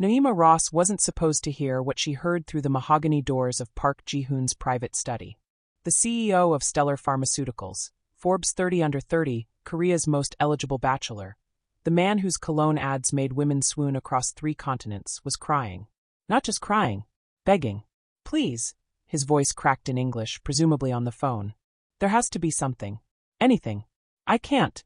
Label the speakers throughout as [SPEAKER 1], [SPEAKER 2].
[SPEAKER 1] Naeema Ross wasn't supposed to hear what she heard through the mahogany doors of Park Ji-hoon's private study. The CEO of Stellar Pharmaceuticals, Forbes 30 Under 30, Korea's most eligible bachelor, the man whose cologne ads made women swoon across 3 continents, was crying. Not just crying, begging. Please, his voice cracked in English, presumably on the phone. There has to be something. Anything. I can't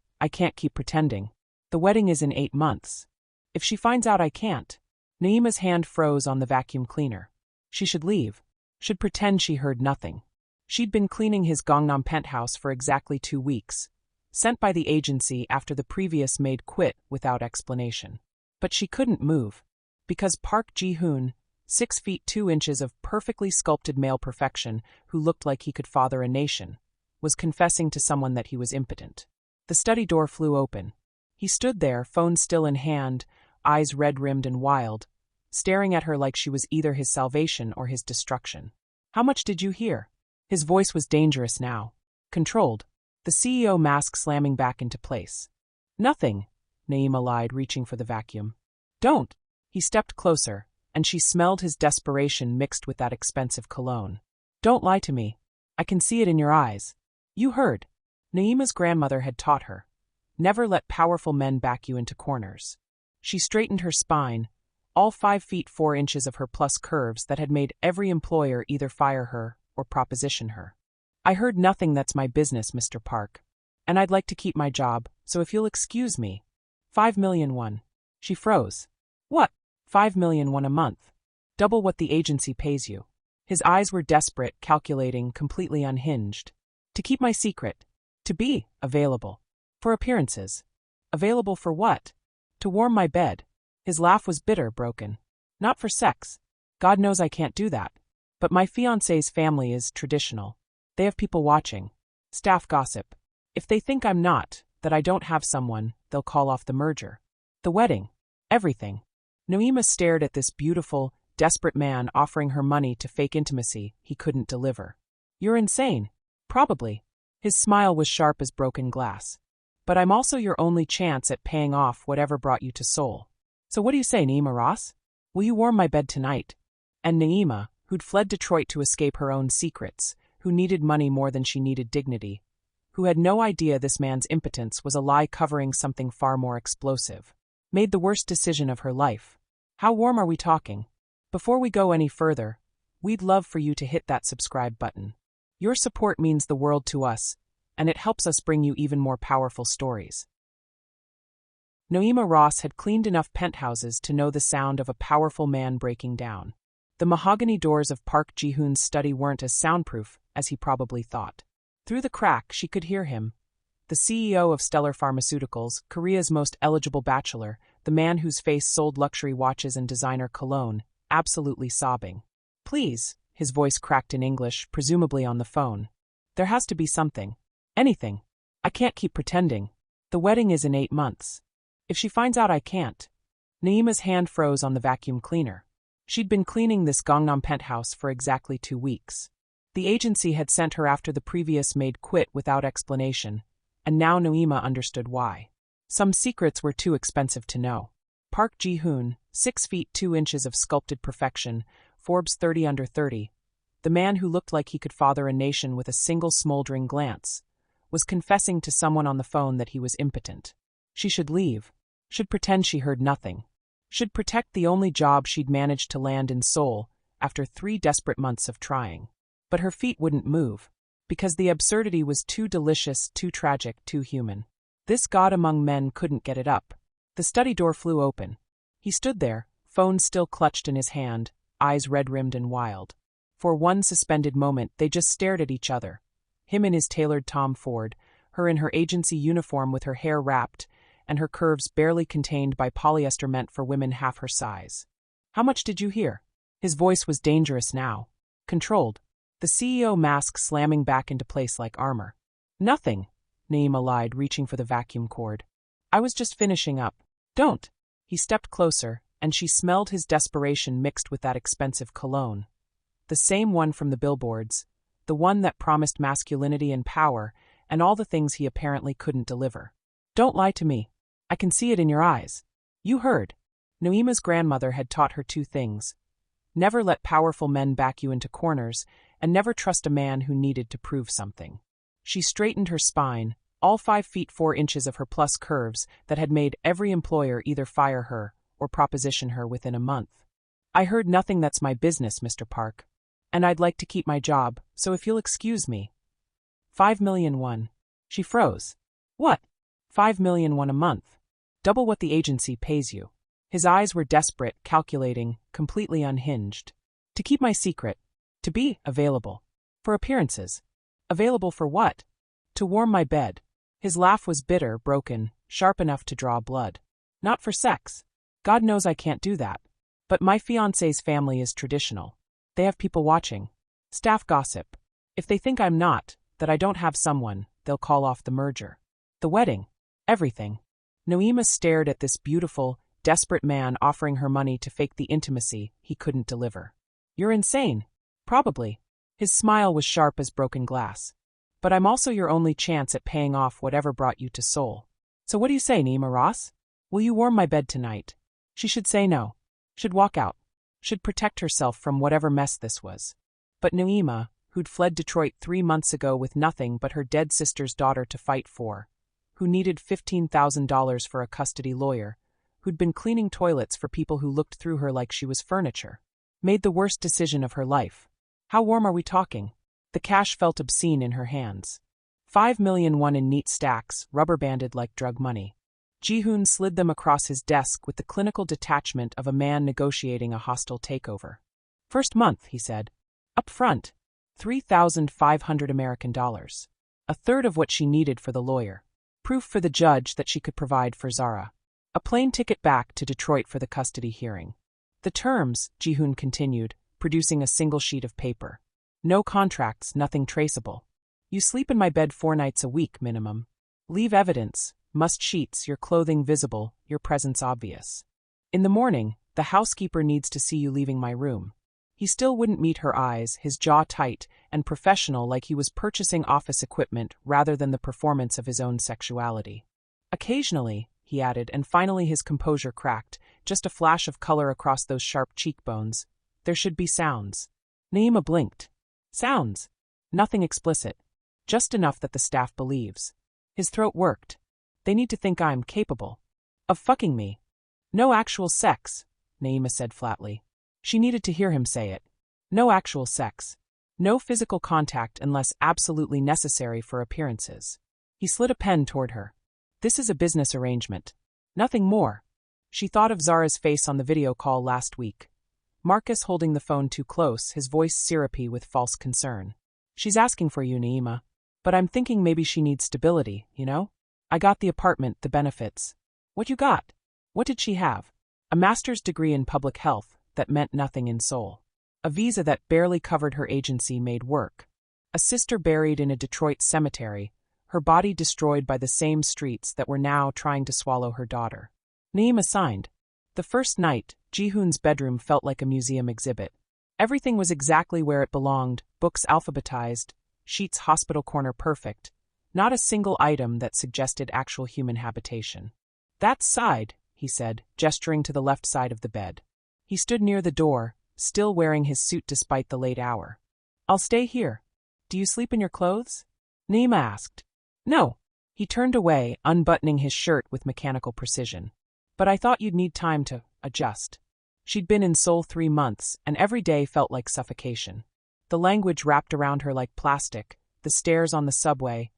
[SPEAKER 1] keep pretending. The wedding is in 8 months. If she finds out I can't. Naeema's hand froze on the vacuum cleaner. She should leave. Should pretend she heard nothing. She'd been cleaning his Gangnam penthouse for exactly 2 weeks, sent by the agency after the previous maid quit without explanation. But she couldn't move. Because Park Ji-hoon, 6 feet 2 inches of perfectly sculpted male perfection who looked like he could father a nation, was confessing to someone that he was impotent. The study door flew open. He stood there, phone still in hand, eyes red-rimmed and wild, staring at her like she was either his salvation or his destruction. How much did you hear? His voice was dangerous now. Controlled. The CEO mask slamming back into place. Nothing, Naeema lied, reaching for the vacuum. Don't. He stepped closer, and she smelled his desperation mixed with that expensive cologne. Don't lie to me. I can see it in your eyes. You heard. Naeema's grandmother had taught her. Never let powerful men back you into corners. She straightened her spine, all 5 feet 4 inches of her plus curves that had made every employer either fire her or proposition her. I heard nothing. That's my business, Mr. Park. And I'd like to keep my job, so if you'll excuse me. 5 million won. She froze. What? 5 million won a month. Double what the agency pays you. His eyes were desperate, calculating, completely unhinged. To keep my secret. To be available. For appearances. Available for what? To warm my bed. His laugh was bitter, broken. Not for sex. God knows I can't do that. But my fiancé's family is traditional. They have people watching. Staff gossip. If they think I'm not, that I don't have someone, they'll call off the merger. The wedding. Everything. Naeema stared at this beautiful, desperate man offering her money to fake intimacy he couldn't deliver. You're insane. Probably. His smile was sharp as broken glass. But I'm also your only chance at paying off whatever brought you to Seoul. So what do you say, Naeema Ross? Will you warm my bed tonight? And Naeema, who'd fled Detroit to escape her own secrets, who needed money more than she needed dignity, who had no idea this man's impotence was a lie covering something far more explosive, made the worst decision of her life. How warm are we talking? Before we go any further, we'd love for you to hit that subscribe button. Your support means the world to us, and it helps us bring you even more powerful stories. Naeema Ross had cleaned enough penthouses to know the sound of a powerful man breaking down. The mahogany doors of Park Ji-hoon's study weren't as soundproof as he probably thought. Through the crack, she could hear him. The CEO of Stellar Pharmaceuticals, Korea's most eligible bachelor, the man whose face sold luxury watches and designer cologne, absolutely sobbing. Please, his voice cracked in English, presumably on the phone. There has to be something. Anything. I can't keep pretending. The wedding is in 8 months. If she finds out I can't. Naeema's hand froze on the vacuum cleaner. She'd been cleaning this Gangnam penthouse for exactly 2 weeks. The agency had sent her after the previous maid quit without explanation, and now Naeema understood why. Some secrets were too expensive to know. Park Ji-hoon, 6 feet 2 inches of sculpted perfection, Forbes 30 Under 30, the man who looked like he could father a nation with a single smoldering glance, was confessing to someone on the phone that he was impotent. She should leave. Should pretend she heard nothing. Should protect the only job she'd managed to land in Seoul after 3 desperate months of trying. But her feet wouldn't move, because the absurdity was too delicious, too tragic, too human. This god among men couldn't get it up. The study door flew open. He stood there, phone still clutched in his hand, eyes red-rimmed and wild. For one suspended moment, they just stared at each other. Him in his tailored Tom Ford, her in her agency uniform with her hair wrapped, and her curves barely contained by polyester meant for women half her size. How much did you hear? His voice was dangerous now. Controlled. The CEO mask slamming back into place like armor. Nothing, Naeema lied, reaching for the vacuum cord. I was just finishing up. Don't. He stepped closer, and she smelled his desperation mixed with that expensive cologne. The same one from the billboards, the one that promised masculinity and power, and all the things he apparently couldn't deliver. Don't lie to me. I can see it in your eyes. You heard. Noima's grandmother had taught her two things: never let powerful men back you into corners, and never trust a man who needed to prove something. She straightened her spine, all 5 feet 4 inches of her plus curves that had made every employer either fire her or proposition her within a month. I heard nothing. That's my business, Mr. Park. And I'd like to keep my job, so if you'll excuse me. 5 million won. She froze. What? 5 million won a month. Double what the agency pays you. His eyes were desperate, calculating, completely unhinged. To keep my secret. To be available. For appearances. Available for what? To warm my bed. His laugh was bitter, broken, sharp enough to draw blood. Not for sex. God knows I can't do that. But my fiancé's family is traditional. They have people watching. Staff gossip. If they think I'm not, that I don't have someone, they'll call off the merger. The wedding. Everything. Noima stared at this beautiful, desperate man offering her money to fake the intimacy he couldn't deliver. You're insane. Probably. His smile was sharp as broken glass. But I'm also your only chance at paying off whatever brought you to Seoul. So what do you say, Noima Ross? Will you warm my bed tonight? She should say no. Should walk out. Should protect herself from whatever mess this was. But Noima, who'd fled Detroit 3 months ago with nothing but her dead sister's daughter to fight for, who needed $15,000 for a custody lawyer, who'd been cleaning toilets for people who looked through her like she was furniture, made the worst decision of her life. How warm are we talking? The cash felt obscene in her hands. 5 million won in neat stacks, rubber-banded like drug money. Ji-hoon slid them across his desk with the clinical detachment of a man negotiating a hostile takeover. First month, he said. Up front. 3,500 American dollars. A third of what she needed for the lawyer. Proof for the judge that she could provide for Zara. A plane ticket back to Detroit for the custody hearing. The terms, Ji-hoon continued, producing a single sheet of paper. No contracts, nothing traceable. You sleep in my bed 4 nights a week minimum. Leave evidence, must sheets, your clothing visible, your presence obvious. In the morning, the housekeeper needs to see you leaving my room. He still wouldn't meet her eyes, his jaw tight and professional, like he was purchasing office equipment rather than the performance of his own sexuality. Occasionally, he added, and finally his composure cracked, just a flash of color across those sharp cheekbones. There should be sounds. Naima blinked. Sounds. Nothing explicit. Just enough that the staff believes. His throat worked. They need to think I'm capable of fucking me. No actual sex, Naima said flatly. She needed to hear him say it. No actual sex. No physical contact unless absolutely necessary for appearances. He slid a pen toward her. This is a business arrangement. Nothing more. She thought of Zara's face on the video call last week. Marcus holding the phone too close, his voice syrupy with false concern. She's asking for you, Naima. But I'm thinking maybe she needs stability, you know? I got the apartment, the benefits. What you got? What did she have? A master's degree in public health that meant nothing in Seoul. A visa that barely covered her agency made work. A sister buried in a Detroit cemetery, her body destroyed by the same streets that were now trying to swallow her daughter. Naima signed. The first night, Ji-hoon's bedroom felt like a museum exhibit. Everything was exactly where it belonged, books alphabetized, sheets hospital corner perfect, not a single item that suggested actual human habitation. That side, he said, gesturing to the left side of the bed. He stood near the door, still wearing his suit despite the late hour. I'll stay here. Do you sleep in your clothes? Naima asked. No. He turned away, unbuttoning his shirt with mechanical precision. But I thought you'd need time to adjust. She'd been in Seoul 3 months, and every day felt like suffocation. The language wrapped around her like plastic, the stares on the subway,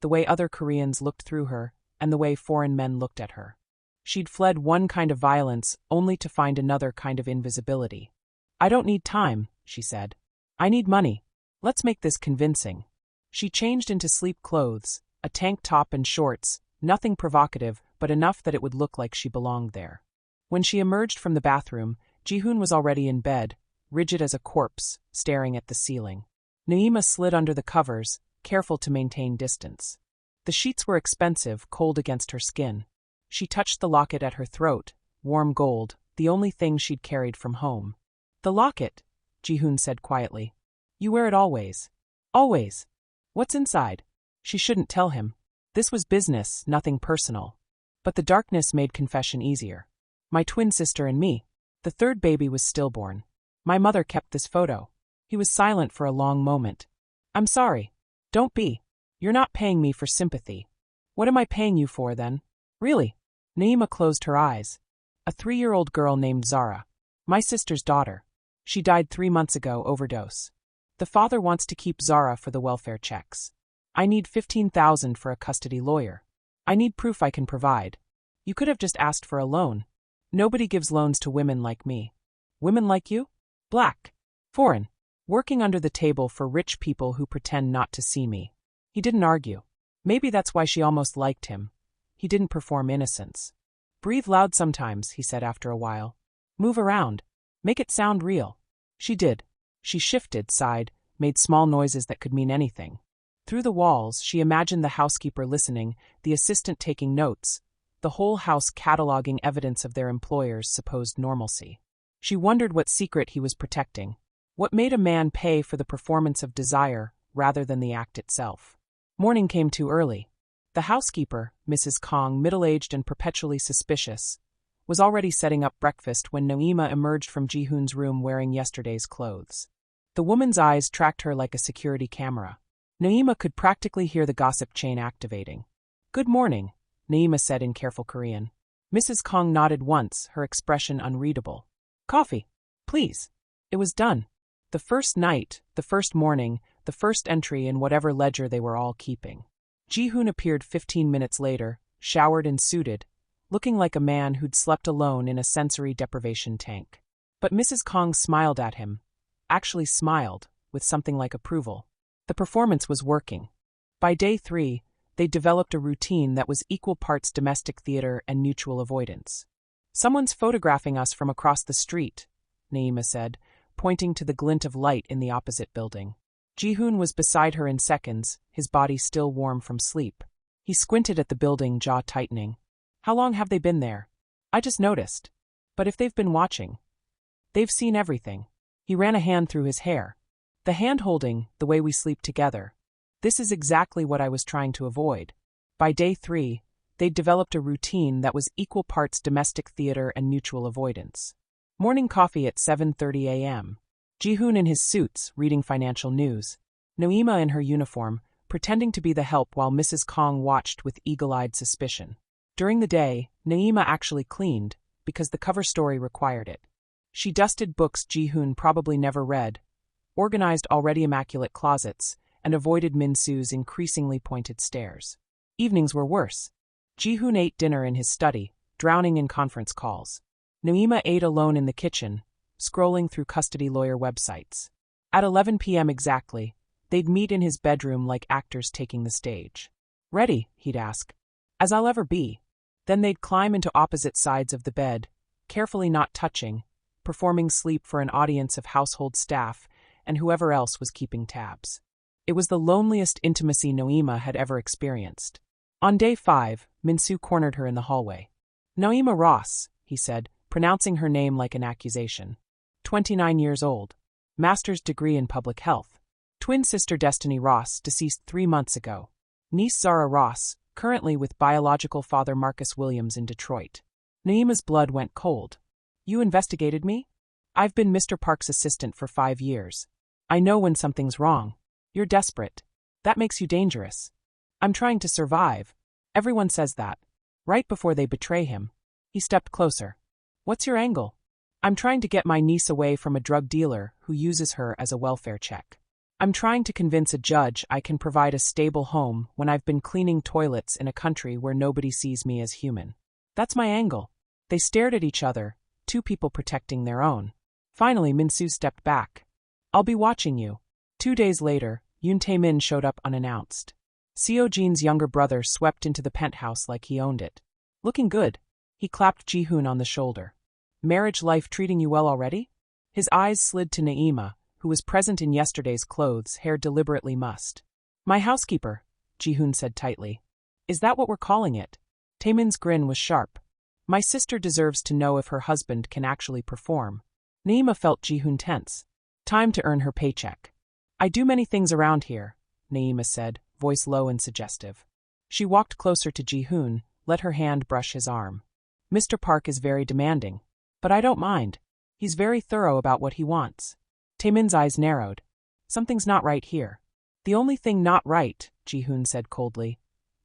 [SPEAKER 1] the way other Koreans looked through her, and the way foreign men looked at her. She'd fled one kind of violence only to find another kind of invisibility. I don't need time, she said. I need money. Let's make this convincing. She changed into sleep clothes, a tank top and shorts, nothing provocative, but enough that it would look like she belonged there. When she emerged from the bathroom, Ji-hoon was already in bed, rigid as a corpse, staring at the ceiling. Naima slid under the covers, careful to maintain distance. The sheets were expensive, cold against her skin. She touched the locket at her throat, warm gold, the only thing she'd carried from home. The locket, Ji-hoon said quietly. You wear it always. Always. What's inside? She shouldn't tell him. This was business, nothing personal. But the darkness made confession easier. My twin sister and me. The third baby was stillborn. My mother kept this photo. He was silent for a long moment. I'm sorry. Don't be. You're not paying me for sympathy. What am I paying you for, then? Really? Naima closed her eyes. A 3-year-old girl named Zara. My sister's daughter. She died 3 months ago, overdose. The father wants to keep Zara for the welfare checks. I need $15,000 for a custody lawyer. I need proof I can provide. You could have just asked for a loan. Nobody gives loans to women like me. Women like you? Black. Foreign. Working under the table for rich people who pretend not to see me. He didn't argue. Maybe that's why she almost liked him. He didn't perform innocence. Breathe loud sometimes, he said after a while. Move around. Make it sound real. She did. She shifted, sighed, made small noises that could mean anything. Through the walls, she imagined the housekeeper listening, the assistant taking notes, the whole house cataloging evidence of their employer's supposed normalcy. She wondered what secret he was protecting. What made a man pay for the performance of desire rather than the act itself? Morning came too early. The housekeeper, Mrs. Kong, middle-aged and perpetually suspicious, was already setting up breakfast when Naima emerged from Ji-hoon's room wearing yesterday's clothes. The woman's eyes tracked her like a security camera. Naima could practically hear the gossip chain activating. Good morning, Naima said in careful Korean. Mrs. Kong nodded once, her expression unreadable. Coffee, please. It was done. The first night, the first morning, the first entry in whatever ledger they were all keeping. Ji-hoon appeared 15 minutes later, showered and suited, looking like a man who'd slept alone in a sensory deprivation tank. But Mrs. Kong smiled at him. Actually smiled, with something like approval. The performance was working. By day 3, they'd developed a routine that was equal parts domestic theater and mutual avoidance. Someone's photographing us from across the street, Naima said, pointing to the glint of light in the opposite building. Ji-hoon was beside her in seconds, his body still warm from sleep. He squinted at the building, jaw tightening. How long have they been there? I just noticed. But if they've been watching, they've seen everything. He ran a hand through his hair. The hand-holding, the way we sleep together. This is exactly what I was trying to avoid. By day 3, they'd developed a routine that was equal parts domestic theater and mutual avoidance. Morning coffee at 7:30 a.m. Ji-hoon in his suits, reading financial news. Naima in her uniform, pretending to be the help while Mrs. Kong watched with eagle-eyed suspicion. During the day, Naima actually cleaned, because the cover story required it. She dusted books Ji-hoon probably never read, organized already immaculate closets, and avoided Min-soo's increasingly pointed stares. Evenings were worse. Ji-hoon ate dinner in his study, drowning in conference calls. Naima ate alone in the kitchen, scrolling through custody lawyer websites. At 11 p.m. exactly, they'd meet in his bedroom like actors taking the stage. Ready, he'd ask. As I'll ever be. Then they'd climb into opposite sides of the bed, carefully not touching, performing sleep for an audience of household staff and whoever else was keeping tabs. It was the loneliest intimacy Naima had ever experienced. On day 5, Min-soo cornered her in the hallway. Naima Ross, he said, pronouncing her name like an accusation. 29 years old. Master's degree in public health. Twin sister Destiny Ross, deceased 3 months ago. Niece Zara Ross, currently with biological father Marcus Williams in Detroit. Naima's blood went cold. You investigated me? I've been Mr. Park's assistant for 5 years. I know when something's wrong. You're desperate. That makes you dangerous. I'm trying to survive. Everyone says that. Right before they betray him. He stepped closer. What's your angle? I'm trying to get my niece away from a drug dealer who uses her as a welfare check. I'm trying to convince a judge I can provide a stable home when I've been cleaning toilets in a country where nobody sees me as human. That's my angle. They stared at each other, 2 people protecting their own. Finally, Min-soo stepped back. I'll be watching you. 2 days later, Yoon Tae-min showed up unannounced. Seo Jin's younger brother swept into the penthouse like he owned it. Looking good. He clapped Ji-hoon on the shoulder. Marriage life treating you well already? His eyes slid to Naima, who was present in yesterday's clothes, hair deliberately mussed. My housekeeper, Ji-hoon said tightly. Is that what we're calling it? Taemin's grin was sharp. My sister deserves to know if her husband can actually perform. Naima felt Ji-hoon tense. Time to earn her paycheck. I do many things around here, Naima said, voice low and suggestive. She walked closer to Ji-hoon, let her hand brush his arm. Mr. Park is very demanding. But I don't mind. He's very thorough about what he wants. Taemin's eyes narrowed. Something's not right here. The only thing not right, Ji-hoon said coldly,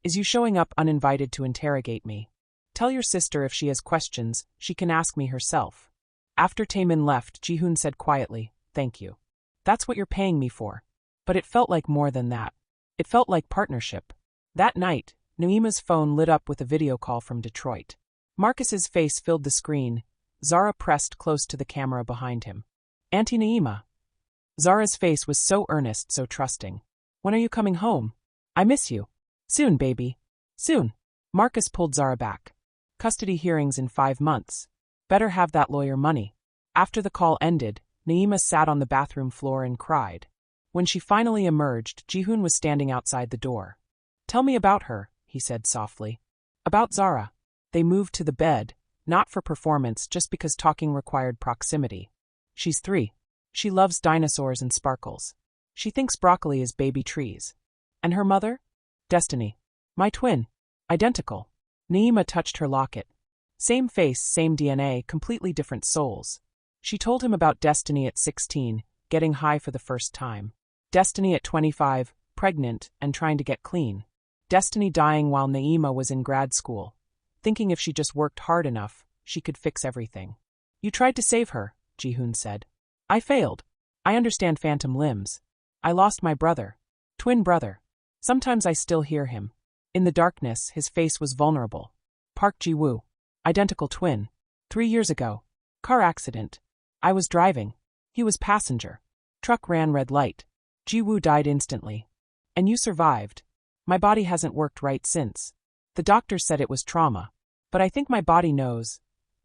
[SPEAKER 1] is you showing up uninvited to interrogate me. Tell your sister if she has questions, she can ask me herself. After Taemin left, Ji-hoon said quietly, thank you. That's what you're paying me for. But it felt like more than that. It felt like partnership. That night, Naeema's phone lit up with a video call from Detroit. Marcus's face filled the screen. Zara pressed close to the camera behind him. Auntie Naeema. Zara's face was so earnest, so trusting. When are you coming home? I miss you. Soon, baby. Soon. Marcus pulled Zara back. Custody hearings in 5 months. Better have that lawyer money. After the call ended, Naeema sat on the bathroom floor and cried. When she finally emerged, Ji-hoon was standing outside the door. Tell me about her, he said softly. About Zara. They moved to the bed, not for performance, just because talking required proximity. She's 3. She loves dinosaurs and sparkles. She thinks broccoli is baby trees. And her mother? Destiny. My twin. Identical. Naeema touched her locket. Same face, same DNA, completely different souls. She told him about Destiny at 16, getting high for the first time. Destiny at 25, pregnant and trying to get clean. Destiny dying while Naeema was in grad school, thinking if she just worked hard enough, she could fix everything. You tried to save her, Ji-hoon said. I failed. I understand phantom limbs. I lost my brother. Twin brother. Sometimes I still hear him. In the darkness, his face was vulnerable. Park Ji-woo. Identical twin. 3 years ago. Car accident. I was driving. He was passenger. Truck ran red light. Ji-woo died instantly. And you survived. My body hasn't worked right since. The doctor said it was trauma. But I think my body knows.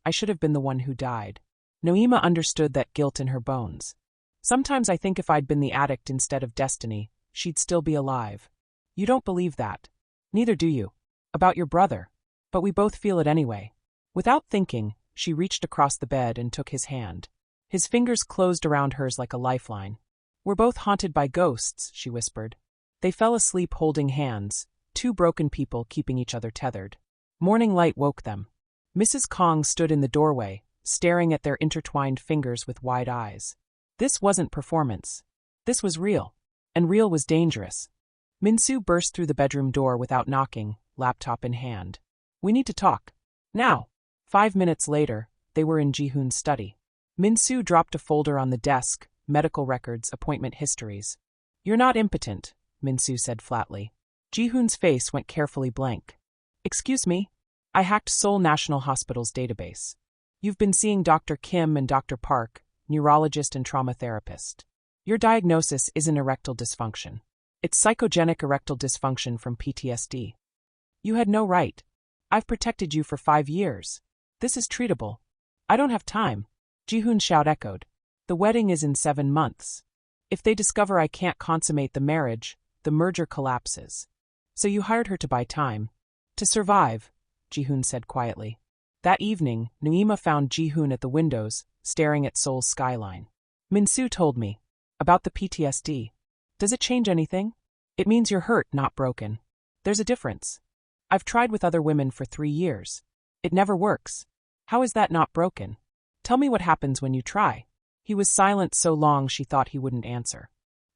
[SPEAKER 1] I should have been the one who died. Naeema understood that guilt in her bones. Sometimes I think if I'd been the addict instead of Destiny, she'd still be alive. You don't believe that. Neither do you. About your brother. But we both feel it anyway. Without thinking, she reached across the bed and took his hand. His fingers closed around hers like a lifeline. We're both haunted by ghosts, she whispered. They fell asleep holding hands, 2 broken people keeping each other tethered. Morning light woke them. Mrs. Kong stood in the doorway, staring at their intertwined fingers with wide eyes. This wasn't performance. This was real. And real was dangerous. Min-soo burst through the bedroom door without knocking, laptop in hand. We need to talk. Now. 5 minutes later, they were in Ji-hoon's study. Min-soo dropped a folder on the desk, medical records, appointment histories. You're not impotent, Min-soo said flatly. Ji-hoon's face went carefully blank. Excuse me? I hacked Seoul National Hospital's database. You've been seeing Dr. Kim and Dr. Park, neurologist and trauma therapist. Your diagnosis isn't erectile dysfunction. It's psychogenic erectile dysfunction from PTSD. You had no right. I've protected you for 5 years. This is treatable. I don't have time. Ji-hoon's shout echoed. The wedding is in 7 months. If they discover I can't consummate the marriage, the merger collapses. So you hired her to buy time. To survive, Ji-hoon said quietly. That evening, Naeema found Ji-hoon at the windows, staring at Seoul's skyline. Min-soo told me. About the PTSD. Does it change anything? It means you're hurt, not broken. There's a difference. I've tried with other women for 3 years. It never works. How is that not broken? Tell me what happens when you try. He was silent so long she thought he wouldn't answer.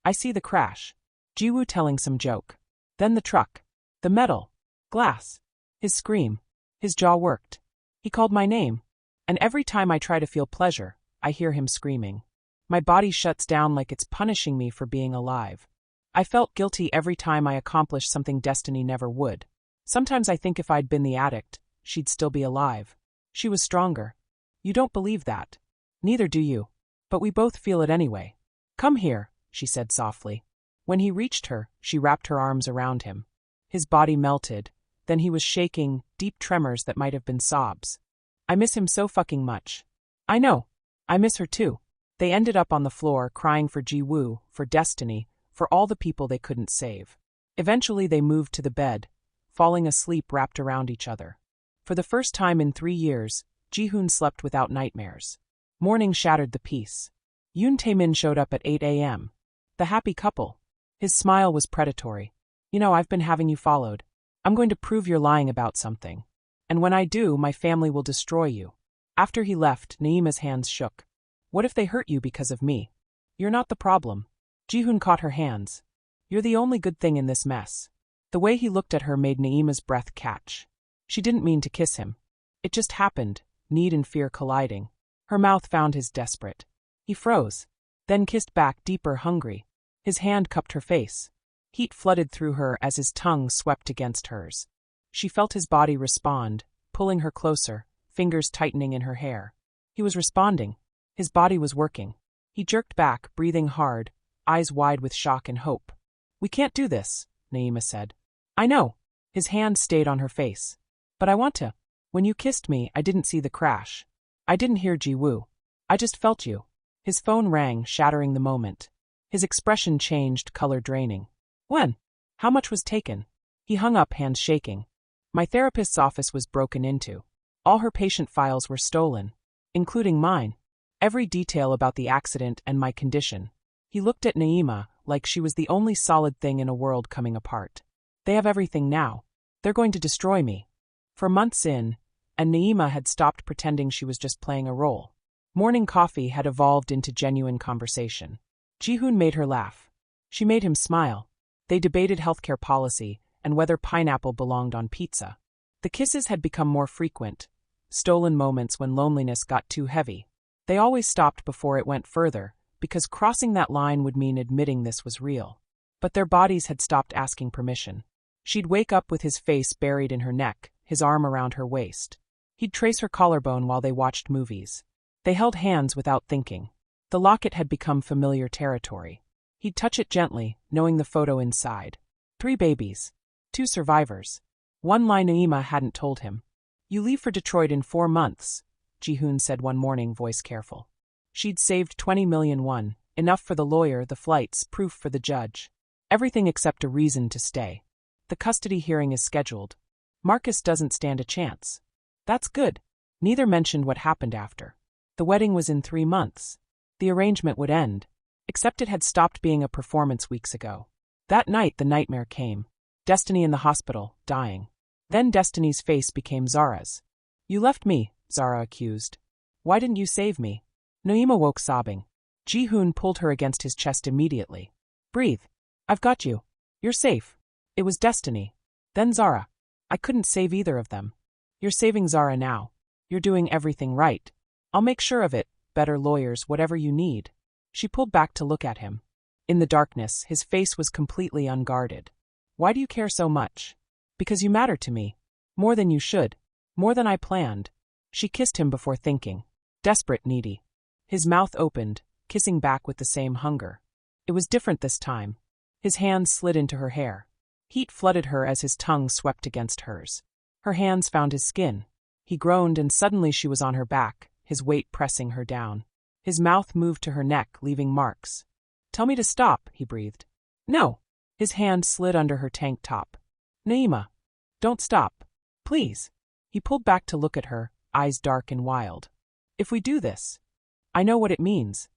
[SPEAKER 1] I see the crash. Ji-woo telling some joke. Then the truck. The metal. Glass. His scream. His jaw worked. He called my name. And every time I try to feel pleasure, I hear him screaming. My body shuts down like it's punishing me for being alive. I felt guilty every time I accomplished something Destiny never would. Sometimes I think if I'd been the addict, she'd still be alive. She was stronger. You don't believe that. Neither do you. But we both feel it anyway. Come here, she said softly. When he reached her, she wrapped her arms around him. His body melted. Then he was shaking, deep tremors that might have been sobs. I miss him so fucking much. I know. I miss her too. They ended up on the floor crying for Ji-woo, for Destiny, for all the people they couldn't save. Eventually they moved to the bed, falling asleep wrapped around each other. For the first time in 3 years, Ji-hoon slept without nightmares. Morning shattered the peace. Yoon Taemin showed up at 8 a.m. The happy couple. His smile was predatory. You know, I've been having you followed. I'm going to prove you're lying about something. And when I do, my family will destroy you. After he left, Naima's hands shook. What if they hurt you because of me? You're not the problem. Jihoon caught her hands. You're the only good thing in this mess. The way he looked at her made Naima's breath catch. She didn't mean to kiss him. It just happened, need and fear colliding. Her mouth found his desperate. He froze, then kissed back deeper, hungry. His hand cupped her face. Heat flooded through her as his tongue swept against hers. She felt his body respond, pulling her closer, fingers tightening in her hair. He was responding. His body was working. He jerked back, breathing hard, eyes wide with shock and hope. We can't do this, Naima said. I know. His hand stayed on her face. But I want to. When you kissed me, I didn't see the crash. I didn't hear Ji-woo. I just felt you. His phone rang, shattering the moment. His expression changed, color draining. When? How much was taken? He hung up, hands shaking. My therapist's office was broken into. All her patient files were stolen, including mine. Every detail about the accident and my condition. He looked at Naima like she was the only solid thing in a world coming apart. They have everything now. They're going to destroy me. For months in, and Naima had stopped pretending she was just playing a role. Morning coffee had evolved into genuine conversation. Jihoon made her laugh. She made him smile. They debated healthcare policy and whether pineapple belonged on pizza. The kisses had become more frequent, stolen moments when loneliness got too heavy. They always stopped before it went further, because crossing that line would mean admitting this was real. But their bodies had stopped asking permission. She'd wake up with his face buried in her neck, his arm around her waist. He'd trace her collarbone while they watched movies. They held hands without thinking. The locket had become familiar territory. He'd touch it gently, knowing the photo inside. 3 babies. 2 survivors. One lie Naima hadn't told him. You leave for Detroit in 4 months, Jihoon said one morning, voice careful. She'd saved 20 million won, enough for the lawyer, the flights, proof for the judge. Everything except a reason to stay. The custody hearing is scheduled. Marcus doesn't stand a chance. That's good. Neither mentioned what happened after. The wedding was in 3 months. The arrangement would end. Except it had stopped being a performance weeks ago. That night the nightmare came. Destiny in the hospital, dying. Then Destiny's face became Zara's. You left me, Zara accused. Why didn't you save me? Naima woke sobbing. Jihoon pulled her against his chest immediately. Breathe. I've got you. You're safe. It was Destiny. Then Zara. I couldn't save either of them. You're saving Zara now. You're doing everything right. I'll make sure of it, better lawyers, whatever you need. She pulled back to look at him. In the darkness, his face was completely unguarded. Why do you care so much? Because you matter to me. More than you should. More than I planned. She kissed him before thinking. Desperate, needy. His mouth opened, kissing back with the same hunger. It was different this time. His hands slid into her hair. Heat flooded her as his tongue swept against hers. Her hands found his skin. He groaned and suddenly she was on her back, his weight pressing her down. His mouth moved to her neck, leaving marks. Tell me to stop, he breathed. No. His hand slid under her tank top. Naima. Don't stop. Please. He pulled back to look at her, eyes dark and wild. If we do this. I know what it means.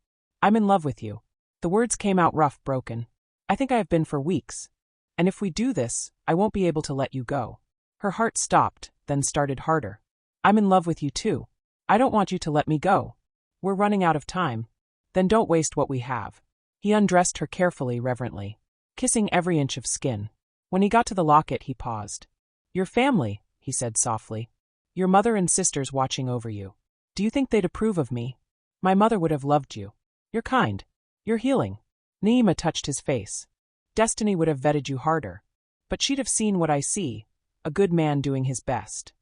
[SPEAKER 1] I'm in love with you. The words came out rough, broken. I think I have been for weeks. And if we do this, I won't be able to let you go. Her heart stopped, then started harder. I'm in love with you too. I don't want you to let me go. We're running out of time. Then don't waste what we have. He undressed her carefully, reverently, kissing every inch of skin. When he got to the locket, he paused. Your family, he said softly. Your mother and sisters watching over you. Do you think they'd approve of me? My mother would have loved you. You're kind. You're healing. Naima touched his face. Destiny would have vetted you harder. But she'd have seen what I see, a good man doing his best.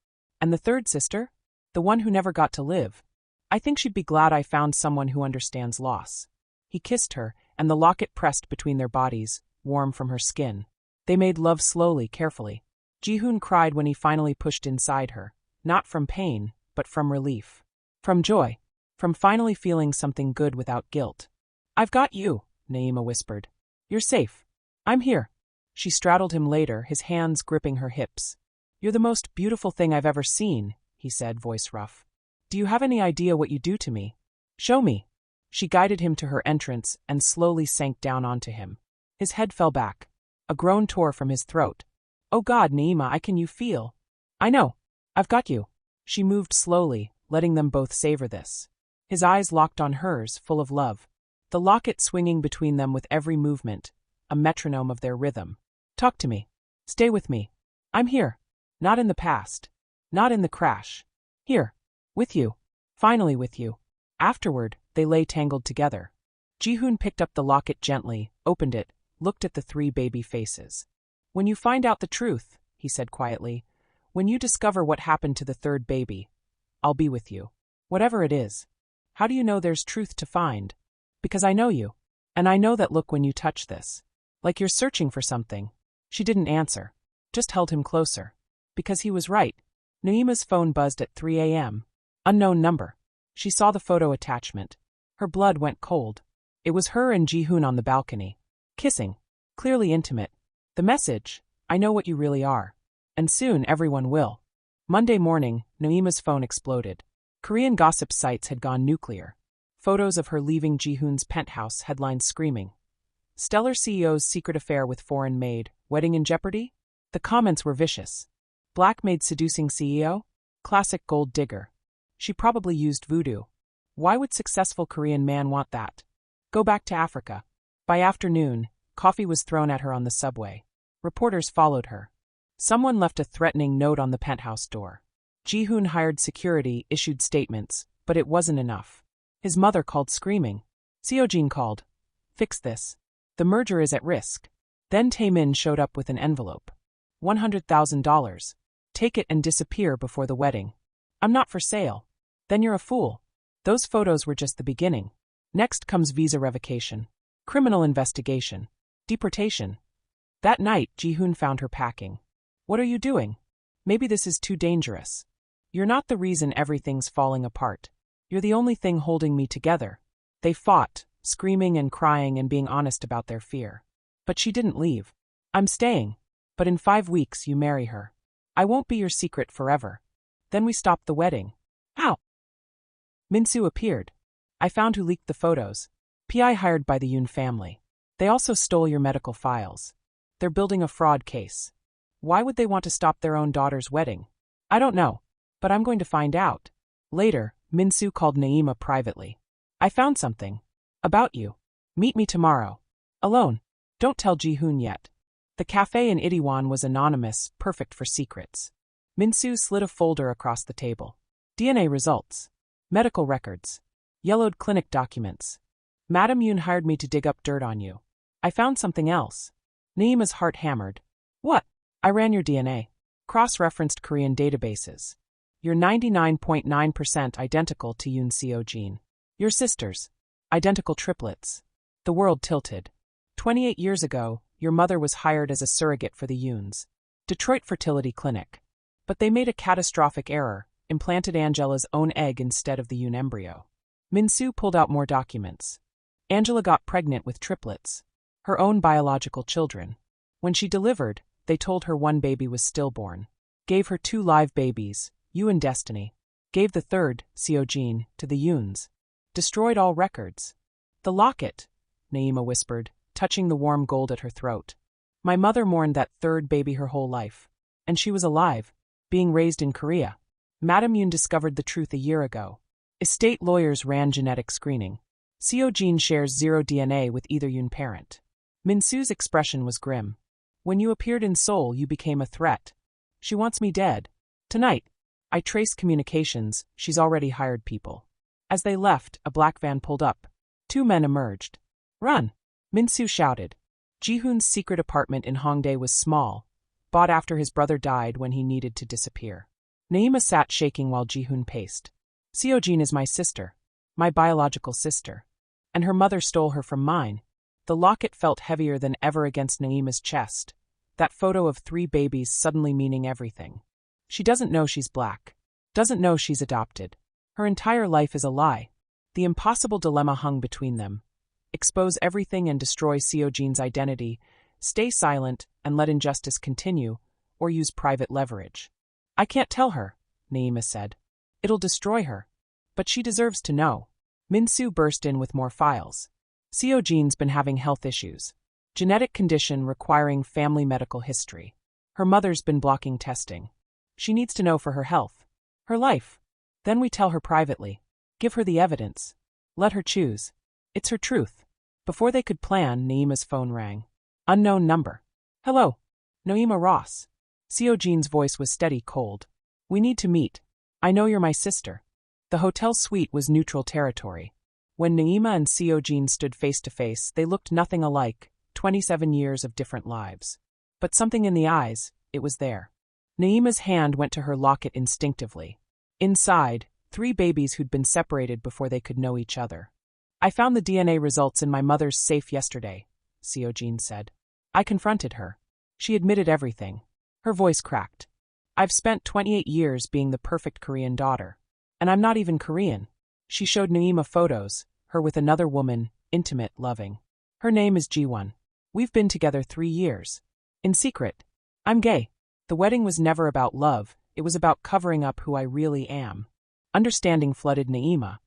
[SPEAKER 1] And the third sister? The one who never got to live. I think she'd be glad I found someone who understands loss. He kissed her, and the locket pressed between their bodies, warm from her skin. They made love slowly, carefully. Jihoon cried when he finally pushed inside her, not from pain, but from relief. From joy. From finally feeling something good without guilt. I've got you, Naima whispered. You're safe. I'm here. She straddled him later, his hands gripping her hips. You're the most beautiful thing I've ever seen, he said, voice rough. Do you have any idea what you do to me? Show me. She guided him to her entrance and slowly sank down onto him. His head fell back. A groan tore from his throat. Oh God, Naima, you feel? I know. I've got you. She moved slowly, letting them both savor this. His eyes locked on hers, full of love. The locket swinging between them with every movement, a metronome of their rhythm. Talk to me. Stay with me. I'm here. Not in the past. Not in the crash. Here. With you. Finally with you. Afterward, they lay tangled together. Jihoon picked up the locket gently, opened it, looked at the 3 baby faces. When you find out the truth, he said quietly, when you discover what happened to the 3rd baby, I'll be with you. Whatever it is. How do you know there's truth to find? Because I know you. And I know that look when you touch this. Like you're searching for something. She didn't answer. Just held him closer. Because he was right. Naima's phone buzzed at 3 a.m. Unknown number. She saw the photo attachment. Her blood went cold. It was her and Jihoon on the balcony. Kissing. Clearly intimate. The message, I know what you really are. And soon everyone will. Monday morning, Naima's phone exploded. Korean gossip sites had gone nuclear. Photos of her leaving Jihoon's penthouse, headlines screaming. Stellar CEO's secret affair with foreign maid, wedding in jeopardy? The comments were vicious. Black maid seducing CEO? Classic gold digger. She probably used voodoo. Why would successful Korean man want that? Go back to Africa. By afternoon, coffee was thrown at her on the subway. Reporters followed her. Someone left a threatening note on the penthouse door. Jihoon hired security, issued statements, but it wasn't enough. His mother called screaming. Seojin called. Fix this. The merger is at risk. Then Taemin showed up with an envelope. $100,000. Take it and disappear before the wedding. I'm not for sale. Then you're a fool. Those photos were just the beginning. Next comes visa revocation. Criminal investigation. Deportation. That night, Jihoon found her packing. What are you doing? Maybe this is too dangerous. You're not the reason everything's falling apart. You're the only thing holding me together. They fought, screaming and crying and being honest about their fear. But she didn't leave. I'm staying. But in 5 weeks you marry her. I won't be your secret forever. Then we stopped the wedding. How? Minsu appeared. I found who leaked the photos. PI hired by the Yoon family. They also stole your medical files. They're building a fraud case. Why would they want to stop their own daughter's wedding? I don't know. But I'm going to find out. Later, Minsu called Naima privately. I found something. About you. Meet me tomorrow. Alone. Don't tell Jihoon yet. The cafe in Itaewon was anonymous, perfect for secrets. Minsu slid a folder across the table. DNA results. Medical records. Yellowed clinic documents. Madam Yoon hired me to dig up dirt on you. I found something else. Naima's heart hammered. What? I ran your DNA. Cross-referenced Korean databases. You're 99.9% identical to Yoon Seojin. Your sisters. Identical triplets. The world tilted. 28 years ago, your mother was hired as a surrogate for the Yoons. Detroit fertility clinic. But they made a catastrophic error, implanted Angela's own egg instead of the Yoon embryo. Minsu pulled out more documents. Angela got pregnant with triplets. Her own biological children. When she delivered, they told her one baby was stillborn. Gave her 2 live babies, you and Destiny. Gave the 3rd, Seojin, to the Yoons. Destroyed all records. The locket, Naima whispered, touching the warm gold at her throat. My mother mourned that 3rd baby her whole life. And she was alive, being raised in Korea. Madam Yoon discovered the truth a year ago. Estate lawyers ran genetic screening. Seojin shares 0 DNA with either Yoon parent. Minsu's expression was grim. When you appeared in Seoul, you became a threat. She wants me dead. Tonight. I traced communications, she's already hired people. As they left, a black van pulled up. 2 men emerged. Run! Minsu shouted. Jihoon's secret apartment in Hongdae was small, bought after his brother died when he needed to disappear. Naima sat shaking while Jihoon paced. Seojin is my sister. My biological sister. And her mother stole her from mine. The locket felt heavier than ever against Naima's chest. That photo of 3 babies suddenly meaning everything. She doesn't know she's black. Doesn't know she's adopted. Her entire life is a lie. The impossible dilemma hung between them. Expose everything and destroy Seojin's identity, stay silent and let injustice continue, or use private leverage. I can't tell her, Naima said. It'll destroy her. But she deserves to know. Minsu burst in with more files. Seojin's been having health issues. Genetic condition requiring family medical history. Her mother's been blocking testing. She needs to know for her health. Her life. Then we tell her privately. Give her the evidence. Let her choose. It's her truth. Before they could plan, Naima's phone rang. Unknown number. Hello. Naima Ross. CEO Jean's voice was steady, cold. We need to meet. I know you're my sister. The hotel suite was neutral territory. When Naima and CEO Jean stood face to face, they looked nothing alike, 27 years of different lives. But something in the eyes, it was there. Naima's hand went to her locket instinctively. Inside, 3 babies who'd been separated before they could know each other. I found the DNA results in my mother's safe yesterday, CEO Jean said. I confronted her. She admitted everything. Her voice cracked. I've spent 28 years being the perfect Korean daughter. And I'm not even Korean. She showed Naima photos, her with another woman, intimate, loving. Her name is Ji-won. We've been together 3 years. In secret. I'm gay. The wedding was never about love, it was about covering up who I really am. Understanding flooded Naima.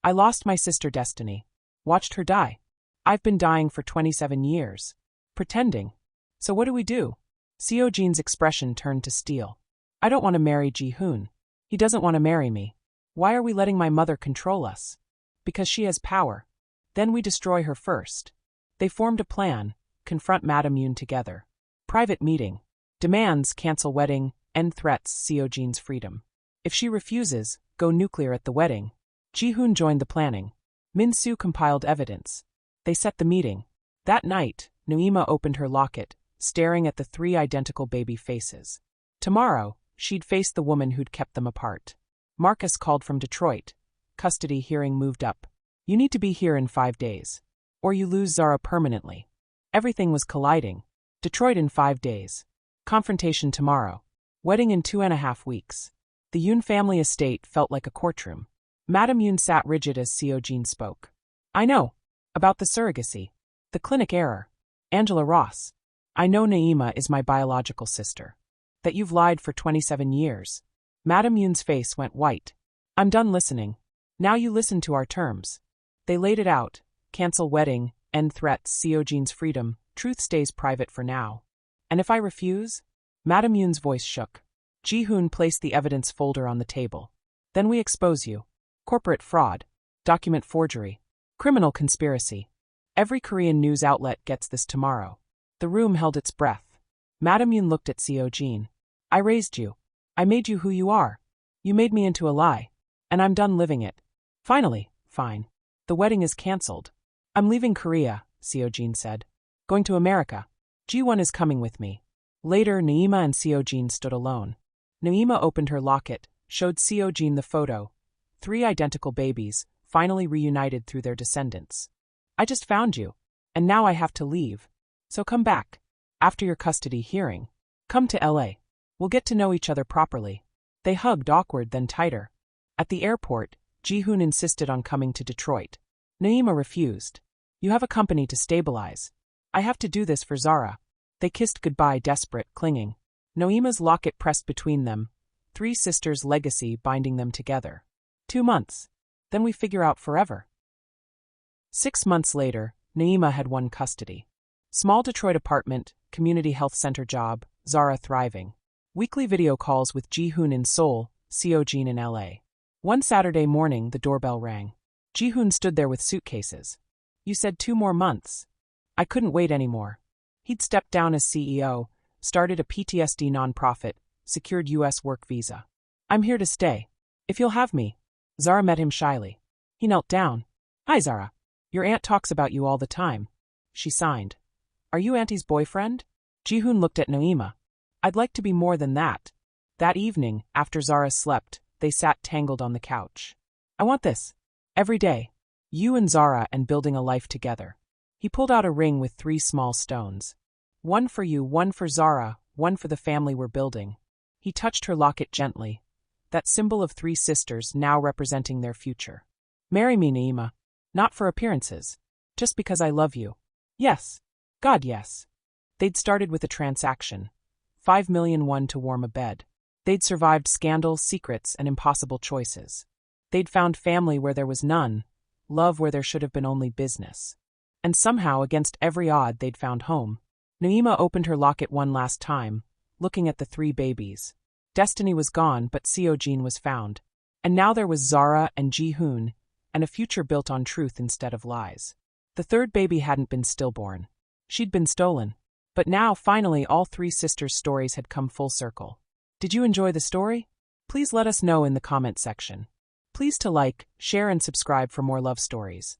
[SPEAKER 1] I lost my sister Destiny. Watched her die. I've been dying for 27 years. Pretending. So what do we do? CEO Jean's expression turned to steel. I don't want to marry Ji-hoon. He doesn't want to marry me. Why are we letting my mother control us? Because she has power. Then we destroy her first. They formed a plan, confront Madame Yoon together. Private meeting. Demands cancel wedding, end threats CEO Jean's freedom. If she refuses, go nuclear at the wedding. Ji-hoon joined the planning. Min-soo compiled evidence. They set the meeting. That night, Naima opened her locket, staring at the 3 identical baby faces. Tomorrow, she'd face the woman who'd kept them apart. Marcus called from Detroit. Custody hearing moved up. You need to be here in 5 days. Or you lose Zara permanently. Everything was colliding. Detroit in 5 days. Confrontation tomorrow. Wedding in 2.5 weeks. The Yoon family estate felt like a courtroom. Madame Yoon sat rigid as CEO Jean spoke. I know. About the surrogacy. The clinic error. Angela Ross. I know Naima is my biological sister. That you've lied for 27 years. Madame Yoon's face went white. I'm done listening. Now you listen to our terms. They laid it out. Cancel wedding, end threats, CEO Jean's freedom, truth stays private for now. And if I refuse? Madame Yoon's voice shook. Ji-hoon placed the evidence folder on the table. Then we expose you. Corporate fraud. Document forgery. Criminal conspiracy. Every Korean news outlet gets this tomorrow. The room held its breath. Madame Yoon looked at CEO Jean. I raised you. I made you who you are. You made me into a lie. And I'm done living it. Finally, fine. The wedding is cancelled. I'm leaving Korea, CEO Jean said. Going to America. Ji-won is coming with me. Later, Naima and CEO Jean stood alone. Naima opened her locket, showed CEO Jean the photo. 3 identical babies, finally reunited through their descendants. I just found you. And now I have to leave. So come back. After your custody hearing. Come to LA. We'll get to know each other properly. They hugged, awkward then tighter. At the airport, Ji-hoon insisted on coming to Detroit. Naima refused. You have a company to stabilize. I have to do this for Zara. They kissed goodbye, desperate, clinging. Naima's locket pressed between them. 3 sisters' legacy binding them together. 2 months. Then we figure out forever. 6 months later, Naima had won custody. Small Detroit apartment, community health center job, Zara thriving. Weekly video calls with Ji-hoon in Seoul, CEO Jean in LA. One Saturday morning, the doorbell rang. Ji-hoon stood there with suitcases. You said 2 more months. I couldn't wait anymore. He'd stepped down as CEO, started a PTSD nonprofit, secured U.S. work visa. I'm here to stay. If you'll have me. Zara met him shyly. He knelt down. Hi, Zara. Your aunt talks about you all the time. She signed. Are you Auntie's boyfriend? Ji-hoon looked at Naima. I'd like to be more than that. That evening, after Zara slept, they sat tangled on the couch. I want this. Every day. You and Zara and building a life together. He pulled out a ring with 3 small stones. One for you, one for Zara, one for the family we're building. He touched her locket gently. That symbol of 3 sisters now representing their future. Marry me, Naima. Not for appearances. Just because I love you. Yes. God, yes. They'd started with a transaction. 5 million won to warm a bed. They'd survived scandal, secrets, and impossible choices. They'd found family where there was none, love where there should have been only business. And somehow, against every odd, they'd found home. Naima opened her locket one last time, looking at the 3 babies. Destiny was gone, but Seo Jin was found. And now there was Zara and Ji-hoon, and a future built on truth instead of lies. The third baby hadn't been stillborn. She'd been stolen. But now, finally, all three sisters' stories had come full circle. Did you enjoy the story? Please let us know in the comment section. Please to like, share and subscribe for more love stories.